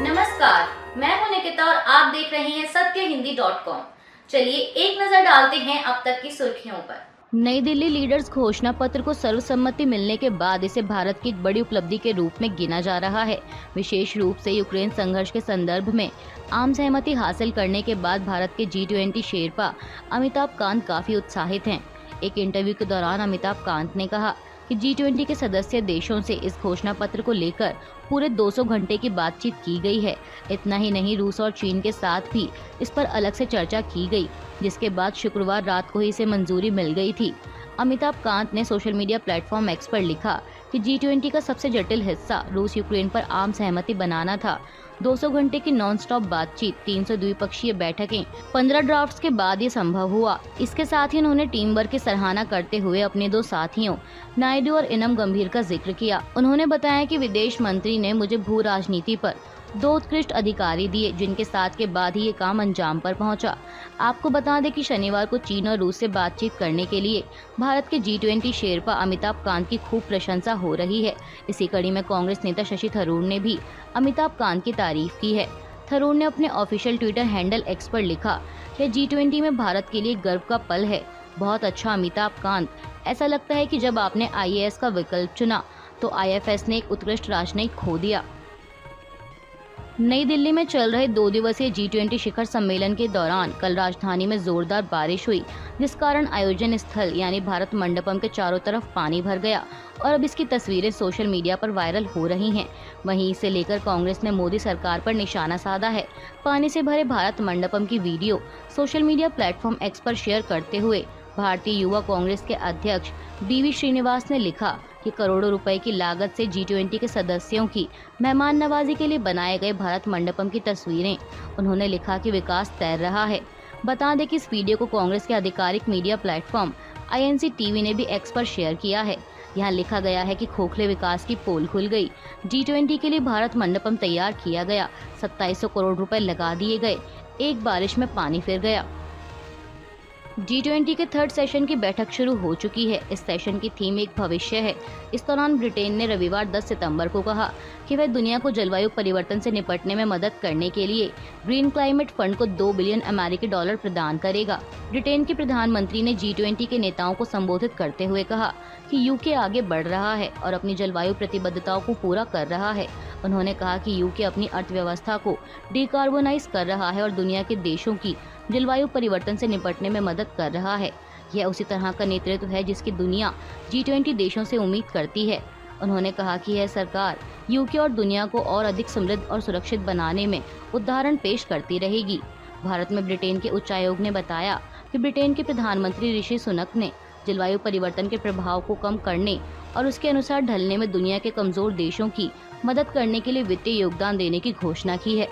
नमस्कार, मैं हूं निकिता और आप देख रहे हैं सत्यहिंदी.com। चलिए एक नजर डालते हैं अब तक की सुर्खियों पर। नई दिल्ली लीडर्स घोषणा पत्र को सर्वसम्मति मिलने के बाद इसे भारत की एक बड़ी उपलब्धि के रूप में गिना जा रहा है। विशेष रूप से यूक्रेन संघर्ष के संदर्भ में आम सहमति हासिल करने के बाद भारत के G20 शेरपा अमिताभ कांत काफी उत्साहित हैं। एक इंटरव्यू के दौरान अमिताभ कांत ने कहा कि G20 के सदस्य देशों से इस घोषणा पत्र को लेकर पूरे 200 घंटे की बातचीत की गई है। इतना ही नहीं, रूस और चीन के साथ भी इस पर अलग से चर्चा की गई, जिसके बाद शुक्रवार रात को ही इसे मंजूरी मिल गई थी। अमिताभ कांत ने सोशल मीडिया प्लेटफॉर्म एक्स पर लिखा कि G20 का सबसे जटिल हिस्सा रूस यूक्रेन पर आम सहमति बनाना था। 200 घंटे की नॉन स्टॉप बातचीत, 300 द्विपक्षीय बैठकें, 15 ड्राफ्ट्स के बाद ये संभव हुआ। इसके साथ ही उन्होंने टीम वर्क की सराहना करते हुए अपने दो साथियों नायडू और इनम गंभीर का जिक्र किया। उन्होंने बताया कि विदेश मंत्री ने मुझे भू राजनीति पर 2 उत्कृष्ट अधिकारी दिए, जिनके साथ के बाद ही ये काम अंजाम पर पहुंचा। आपको बता दें कि शनिवार को चीन और रूस से बातचीत करने के लिए भारत के G20 शेरपा अमिताभ कांत की खूब प्रशंसा हो रही है। इसी कड़ी में कांग्रेस नेता शशि थरूर ने भी अमिताभ कांत की तारीफ की है। थरूर ने अपने ऑफिशियल ट्विटर हैंडल एक्स पर लिखा कि G20 में भारत के लिए गर्व का पल है। बहुत अच्छा अमिताभ कांत, ऐसा लगता है कि जब आपने IAS का विकल्प चुना तो IFS ने एक उत्कृष्ट राजनयिक खो दिया। नई दिल्ली में चल रहे 2 दिवसीय G20 शिखर सम्मेलन के दौरान कल राजधानी में जोरदार बारिश हुई, जिस कारण आयोजन स्थल यानी भारत मंडपम के चारों तरफ पानी भर गया और अब इसकी तस्वीरें सोशल मीडिया पर वायरल हो रही हैं। वहीं इसे लेकर कांग्रेस ने मोदी सरकार पर निशाना साधा है। पानी से भरे भारत मंडपम की video social media platform x पर शेयर करते हुए भारतीय युवा कांग्रेस के अध्यक्ष BV श्रीनिवास ने लिखा कि करोड़ों रुपए की लागत से G20 के सदस्यों की मेहमान नवाजी के लिए बनाए गए भारत मंडपम की तस्वीरें। उन्होंने लिखा कि विकास तैर रहा है। बता दें कि इस वीडियो को कांग्रेस के आधिकारिक मीडिया प्लेटफॉर्म INC TV ने भी एक्स पर शेयर किया है। यहाँ लिखा गया है कि खोखले विकास की पोल खुल गई। G20 के लिए भारत मंडपम तैयार किया गया, 2700 करोड़ रुपए लगा दिए गए, एक बारिश में पानी फिर गया। G20 के 3rd सेशन की बैठक शुरू हो चुकी है। इस सेशन की थीम एक भविष्य है। इस दौरान ब्रिटेन ने रविवार 10 सितंबर को कहा कि वह दुनिया को जलवायु परिवर्तन से निपटने में मदद करने के लिए ग्रीन क्लाइमेट फंड को $2 बिलियन अमेरिकी डॉलर प्रदान करेगा। ब्रिटेन के प्रधानमंत्री ने G20 के नेताओं को संबोधित करते हुए कहा कि UK आगे बढ़ रहा है और अपनी जलवायु प्रतिबद्धताओं को पूरा कर रहा है। उन्होंने कहा कि UK अपनी अर्थव्यवस्था को डिकार्बोनाइज कर रहा है और दुनिया के देशों की जलवायु परिवर्तन से निपटने में मदद कर रहा है। यह उसी तरह का नेतृत्व है जिसकी दुनिया G20 देशों से उम्मीद करती है। उन्होंने कहा कि यह सरकार UK और दुनिया को और अधिक समृद्ध और सुरक्षित बनाने में उदाहरण पेश करती रहेगी। भारत में ब्रिटेन के उच्चायोग ने बताया कि ब्रिटेन के प्रधानमंत्री ऋषि सुनक ने जलवायु परिवर्तन के प्रभाव को कम करने और उसके अनुसार ढलने में दुनिया के कमजोर देशों की मदद करने के लिए वित्तीय योगदान देने की घोषणा की है।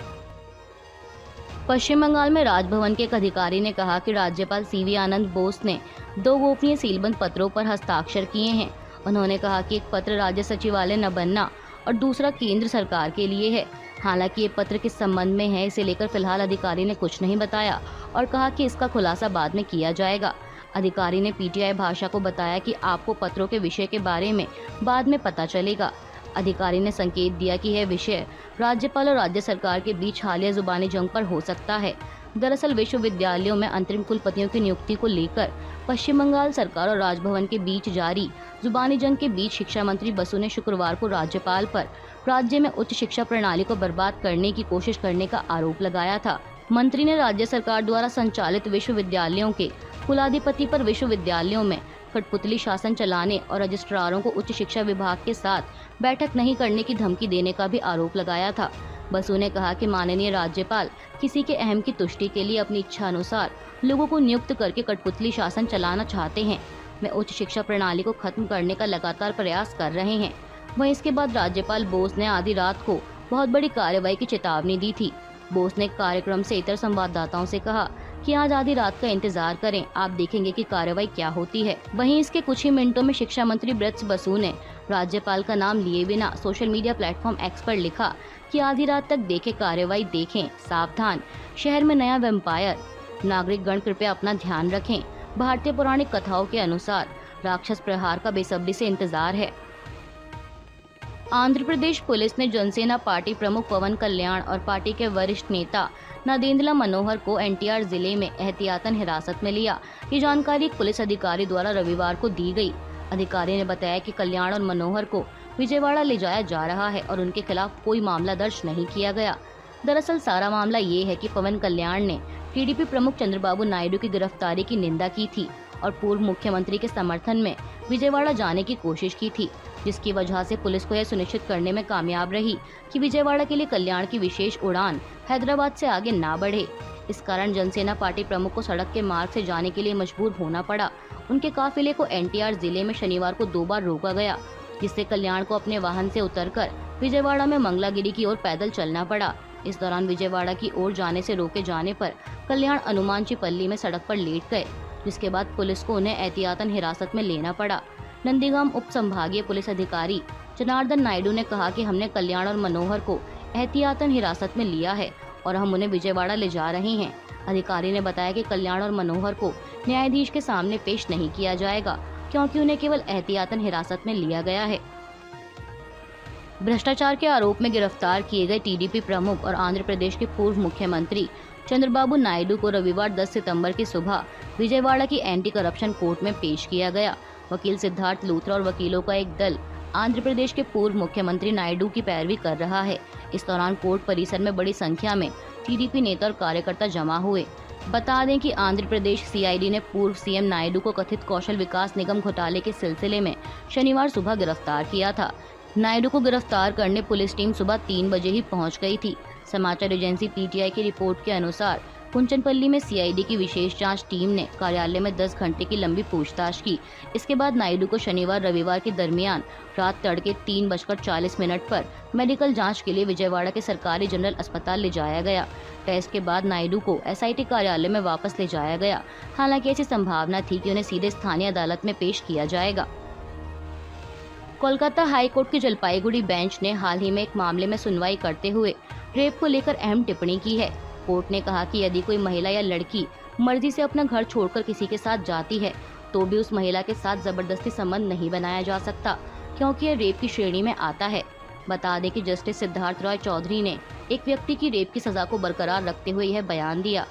पश्चिम बंगाल में राजभवन के एक अधिकारी ने कहा कि राज्यपाल CV आनंद बोस ने 2 गोपनीय सीलबंद पत्रों पर हस्ताक्षर किए हैं। उन्होंने कहा कि एक पत्र राज्य सचिवालय न बनना और दूसरा केंद्र सरकार के लिए है। हालांकि ये पत्र किस संबंध में है, इसे लेकर फिलहाल अधिकारी ने कुछ नहीं बताया और कहा कि इसका खुलासा बाद में किया जाएगा। अधिकारी ने PTI भाषा को बताया कि आपको पत्रों के विषय के बारे में बाद में पता चलेगा। अधिकारी ने संकेत दिया कि यह विषय राज्यपाल और राज्य सरकार के बीच हालिया जुबानी जंग पर हो सकता है। दरअसल विश्वविद्यालयों में अंतरिम कुलपतियों की नियुक्ति को लेकर पश्चिम बंगाल सरकार और राजभवन के बीच जारी जुबानी जंग के बीच शिक्षा मंत्री बसु ने शुक्रवार को राज्यपाल पर राज्य में उच्च शिक्षा प्रणाली को बर्बाद करने की कोशिश करने का आरोप लगाया था। मंत्री ने राज्य सरकार द्वारा संचालित विश्वविद्यालयों के कुलाधिपति पर विश्वविद्यालयों में कठपुतली शासन चलाने और रजिस्ट्रारों को उच्च शिक्षा विभाग के साथ बैठक नहीं करने की धमकी देने का भी आरोप लगाया था। बसु ने कहा कि माननीय राज्यपाल किसी के अहम की तुष्टि के लिए अपनी इच्छा अनुसार लोगों को नियुक्त करके कठपुतली शासन चलाना चाहते हैं। वे उच्च शिक्षा प्रणाली को खत्म करने का लगातार प्रयास कर रहे हैं। वहीं इसके बाद राज्यपाल बोस ने आधी रात को बहुत बड़ी कार्रवाई की चेतावनी दी थी। बोस ने कार्यक्रम से इतर संवाददाताओं से कहा कि आज आधी रात का इंतजार करें, आप देखेंगे कि कार्रवाई क्या होती है। वहीं इसके कुछ ही मिनटों में शिक्षा मंत्री ब्रज बसु ने राज्यपाल का नाम लिए बिना सोशल मीडिया प्लेटफॉर्म एक्स पर लिखा कि आधी रात तक देखें कार्रवाई, देखें, सावधान, शहर में नया वेम्पायर, नागरिक गण कृपया अपना ध्यान रखें। भारतीय पौराणिक कथाओं के अनुसार राक्षस प्रहार का बेसब्री से इंतजार है। आंध्र प्रदेश पुलिस ने जनसेना पार्टी प्रमुख पवन कल्याण और पार्टी के वरिष्ठ नेता नदेंद्र मनोहर को एनटीआर जिले में एहतियातन हिरासत में लिया। ये जानकारी एक पुलिस अधिकारी द्वारा रविवार को दी गई। अधिकारी ने बताया कि कल्याण और मनोहर को विजयवाड़ा ले जाया जा रहा है और उनके खिलाफ कोई मामला दर्ज नहीं किया गया। दरअसल सारा मामला ये है कि पवन कल्याण ने टीडीपी प्रमुख चंद्रबाबू नायडू की गिरफ्तारी की निंदा की थी और पूर्व मुख्यमंत्री के समर्थन में विजयवाड़ा जाने की कोशिश की थी, जिसकी वजह से पुलिस को यह सुनिश्चित करने में कामयाब रही कि विजयवाड़ा के लिए कल्याण की विशेष उड़ान हैदराबाद से आगे ना बढ़े। इस कारण जनसेना पार्टी प्रमुख को सड़क के मार्ग से जाने के लिए मजबूर होना पड़ा। उनके काफिले को एनटीआर जिले में शनिवार को 2 बार रोका गया, जिससे कल्याण को अपने वाहन से उतरकर विजयवाड़ा में मंगलागिरी की ओर पैदल चलना पड़ा। इस दौरान विजयवाड़ा की ओर जाने से रोके जाने पर कल्याण अनुमान चिपल्ली में सड़क पर लेट गए, जिसके बाद पुलिस को उन्हें एहतियातन हिरासत में लेना पड़ा। नंदीगाम उप संभागीय पुलिस अधिकारी जनार्दन नायडू ने कहा कि हमने कल्याण और मनोहर को एहतियातन हिरासत में लिया है और हम उन्हें विजयवाड़ा ले जा रहे हैं। अधिकारी ने बताया कि कल्याण और मनोहर को न्यायाधीश के सामने पेश नहीं किया जाएगा, क्योंकि उन्हें केवल एहतियातन हिरासत में लिया गया है। भ्रष्टाचार के आरोप में गिरफ्तार किए गए टीडीपी प्रमुख और आंध्र प्रदेश के पूर्व मुख्यमंत्री चंद्रबाबू नायडू को रविवार 10 सितंबर की सुबह विजयवाड़ा की एंटी करप्शन कोर्ट में पेश किया गया। वकील सिद्धार्थ लूथरा और वकीलों का एक दल आंध्र प्रदेश के पूर्व मुख्यमंत्री नायडू की पैरवी कर रहा है। इस दौरान कोर्ट परिसर में बड़ी संख्या में टीडीपी नेता और कार्यकर्ता जमा हुए। बता दें कि आंध्र प्रदेश सीआईडी ने पूर्व सीएम नायडू को कथित कौशल विकास निगम घोटाले के सिलसिले में शनिवार सुबह गिरफ्तार किया था। नायडू को गिरफ्तार करने पुलिस टीम सुबह 3 बजे ही पहुंच गई थी। समाचार एजेंसी पीटीआई की रिपोर्ट के अनुसार कुंचनपल्ली में सीआईडी की विशेष जांच टीम ने कार्यालय में 10 घंटे की लंबी पूछताछ की। इसके बाद नायडू को शनिवार रविवार के दरमियान रात तड़के 3:40 पर मेडिकल जांच के लिए विजयवाड़ा के सरकारी जनरल अस्पताल ले जाया गया। टेस्ट के बाद नायडू को एसआईटी कार्यालय में वापस ले जाया गया। हालांकि ऐसी संभावना थी कि उन्हें सीधे स्थानीय अदालत में पेश किया जाएगा। कोलकाता हाई कोर्ट की जलपाईगुड़ी बेंच ने हाल ही में एक मामले में सुनवाई करते हुए रेप को लेकर अहम टिप्पणी की है। कोर्ट ने कहा कि यदि कोई महिला या लड़की मर्जी से अपना घर छोड़कर किसी के साथ जाती है तो भी उस महिला के साथ जबरदस्ती संबंध नहीं बनाया जा सकता, क्योंकि यह रेप की श्रेणी में आता है। बता दें कि जस्टिस सिद्धार्थ रॉय चौधरी ने एक व्यक्ति की रेप की सजा को बरकरार रखते हुए यह बयान दिया।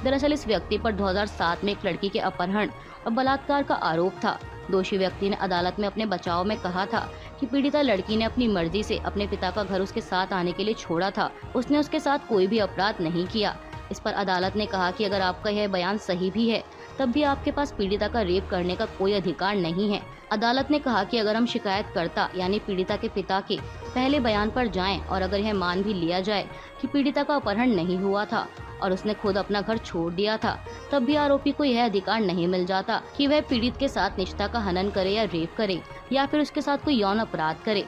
दरअसल इस व्यक्ति पर 2007 में एक लड़की के अपहरण और बलात्कार का आरोप था। दोषी व्यक्ति ने अदालत में अपने बचाव में कहा था कि पीड़िता लड़की ने अपनी मर्जी से अपने पिता का घर उसके साथ आने के लिए छोड़ा था। उसने उसके साथ कोई भी अपराध नहीं किया। इस पर अदालत ने कहा कि अगर आपका यह बयान सही भी है तब भी आपके पास पीड़िता का रेप करने का कोई अधिकार नहीं है। अदालत ने कहा कि अगर हम शिकायतकर्ता यानी पीड़िता के पिता के पहले बयान पर जाएं और अगर यह मान भी लिया जाए कि पीड़िता का अपहरण नहीं हुआ था और उसने खुद अपना घर छोड़ दिया था, तब भी आरोपी को यह अधिकार नहीं मिल जाता कि वह पीड़ित के साथ निजता का हनन करे या रेप करे या फिर उसके साथ कोई यौन अपराध करे।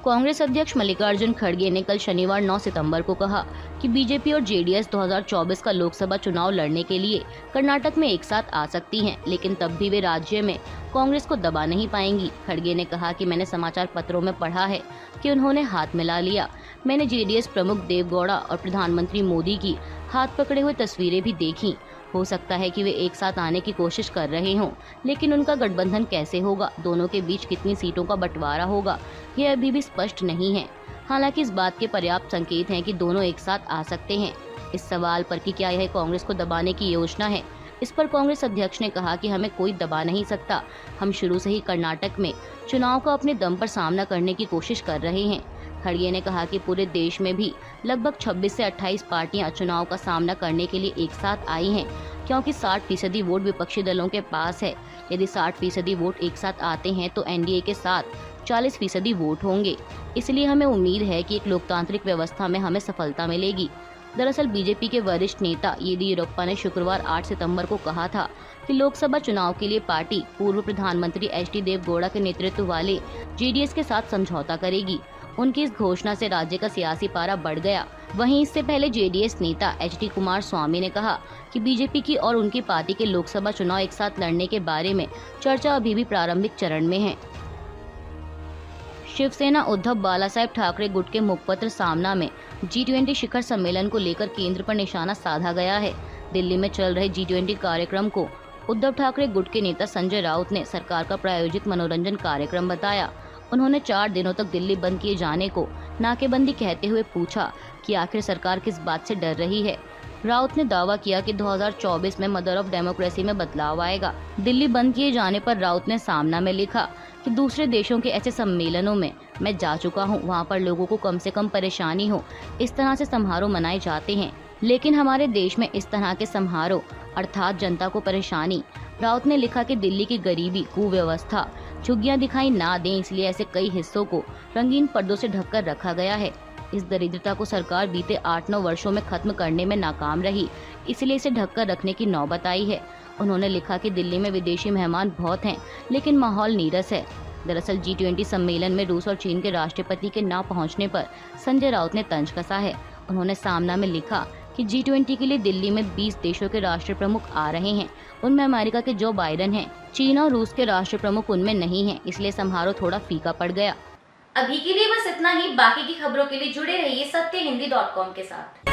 कांग्रेस अध्यक्ष मल्लिकार्जुन खड़गे ने कल शनिवार 9 सितंबर को कहा कि बीजेपी और जेडीएस 2024 का लोकसभा चुनाव लड़ने के लिए कर्नाटक में एक साथ आ सकती हैं, लेकिन तब भी वे राज्य में कांग्रेस को दबा नहीं पाएंगी। खड़गे ने कहा कि मैंने समाचार पत्रों में पढ़ा है कि उन्होंने हाथ मिला लिया। मैंने जेडीएस प्रमुख देवेगौड़ा और प्रधानमंत्री मोदी की हाथ पकड़े हुए तस्वीरें भी देखी। हो सकता है कि वे एक साथ आने की कोशिश कर रहे हों, लेकिन उनका गठबंधन कैसे होगा, दोनों के बीच कितनी सीटों का बंटवारा होगा, यह अभी भी स्पष्ट नहीं है। हालांकि इस बात के पर्याप्त संकेत हैं कि दोनों एक साथ आ सकते हैं। इस सवाल पर कि क्या यह कांग्रेस को दबाने की योजना है, इस पर कांग्रेस अध्यक्ष ने कहा कि हमें कोई दबा नहीं सकता। हम शुरू से ही कर्नाटक में चुनाव का अपने दम पर सामना करने की कोशिश कर रहे हैं। खड़गे ने कहा कि पूरे देश में भी लगभग 26 से 28 पार्टियां चुनाव का सामना करने के लिए एक साथ आई हैं, क्योंकि 60% वोट विपक्षी दलों के पास है। यदि 60% वोट एक साथ आते हैं तो एनडीए के साथ 40% वोट होंगे। इसलिए हमें उम्मीद है कि एक लोकतांत्रिक व्यवस्था में हमें सफलता मिलेगी। दरअसल बीजेपी के वरिष्ठ नेता येदियुरप्पा ने शुक्रवार 8 सितंबर को कहा था कि लोकसभा चुनाव के लिए पार्टी पूर्व प्रधानमंत्री एचडी देवेगौड़ा के नेतृत्व वाले जेडीएस के साथ समझौता करेगी। उनकी इस घोषणा से राज्य का सियासी पारा बढ़ गया। वहीं इससे पहले जेडीएस नेता एचडी कुमार स्वामी ने कहा कि बीजेपी की और उनकी पार्टी के लोकसभा चुनाव एक साथ लड़ने के बारे में चर्चा अभी भी प्रारंभिक चरण में है। शिवसेना उद्धव बालासाहेब ठाकरे गुट के मुखपत्र सामना में G20 शिखर सम्मेलन को लेकर केंद्र पर निशाना साधा गया है। दिल्ली में चल रहे G20 कार्यक्रम को उद्धव ठाकरे गुट के नेता संजय राउत ने सरकार का प्रायोजित मनोरंजन कार्यक्रम बताया। उन्होंने 4 दिनों तक दिल्ली बंद किए जाने को नाकेबंदी कहते हुए पूछा कि आखिर सरकार किस बात से डर रही है। राउत ने दावा किया कि 2024 में मदर ऑफ डेमोक्रेसी में बदलाव आएगा। दिल्ली बंद किए जाने पर राउत ने सामना में लिखा कि दूसरे देशों के ऐसे सम्मेलनों में मैं जा चुका हूं, वहां पर लोगों को कम से कम परेशानी हो, इस तरह से समारोह मनाए जाते हैं, लेकिन हमारे देश में इस तरह के समारोह अर्थात जनता को परेशानी। राउत ने लिखा कि दिल्ली की गरीबी, कुव्यवस्था, झुग्गियां दिखाई ना दें, इसलिए ऐसे कई हिस्सों को रंगीन पर्दों से ढककर रखा गया है। इस दरिद्रता को सरकार बीते 8-9 वर्षों में खत्म करने में नाकाम रही, इसलिए इसे ढककर रखने की नौबत आई है। उन्होंने लिखा कि दिल्ली में विदेशी मेहमान बहुत हैं, लेकिन माहौल नीरस है। दरअसल G20 सम्मेलन में रूस और चीन के राष्ट्रपति के न पहुंचने पर संजय राउत ने तंज कसा है। उन्होंने सामना में लिखा कि G20 के लिए दिल्ली में 20 देशों के राष्ट्र प्रमुख आ रहे हैं, उनमें अमेरिका के जो बाइडेन हैं, चीन और रूस के राष्ट्र प्रमुख उनमें नहीं हैं, इसलिए समारोह थोड़ा फीका पड़ गया। अभी के लिए बस इतना ही। बाकी की खबरों के लिए जुड़े रहिए सत्यहिंदी.com के साथ।